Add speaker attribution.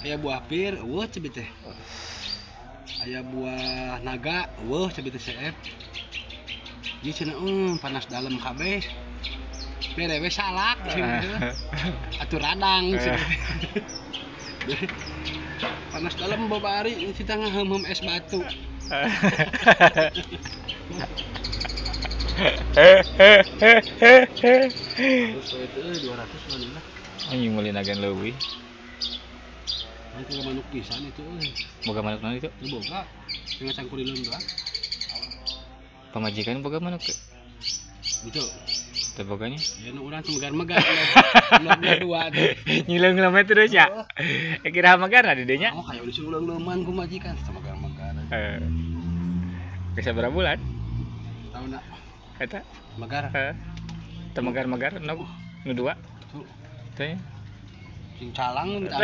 Speaker 1: Aya buah pir, eueuh cebi teh. Aya buah naga, eueuh cebi teh seep. Ieu cenah panas dalem kabeh. Bere we salak cenah. Atuh radang cenah. Panas dalem babari kita ngaheum-heum es batu. Terus itu 200 mana?
Speaker 2: Anjing meuli nagan leuwih.
Speaker 1: Itu manuk pisan itu euy.
Speaker 2: Boga manuk naon itu?
Speaker 1: Teu boga. Tinggal cangkuri leung doang.
Speaker 2: Pamajikan boga manuk teh.
Speaker 1: Gitu.
Speaker 2: Teu boganya.
Speaker 1: Ya nu urang teu megar-megar. Nomor 2 teh.
Speaker 2: Nyileung leumet terus ya. Kira magar di dieu nya.
Speaker 1: Oh, kayak disuruh leuman ku majikan sama megar-megar.
Speaker 2: Geus sabaraha bulan?
Speaker 1: Tahu nak?
Speaker 2: Eta?
Speaker 1: Megar.
Speaker 2: Teu megar-megar nu dua.
Speaker 1: Tuh.
Speaker 2: Teh.
Speaker 1: Sing calang minta.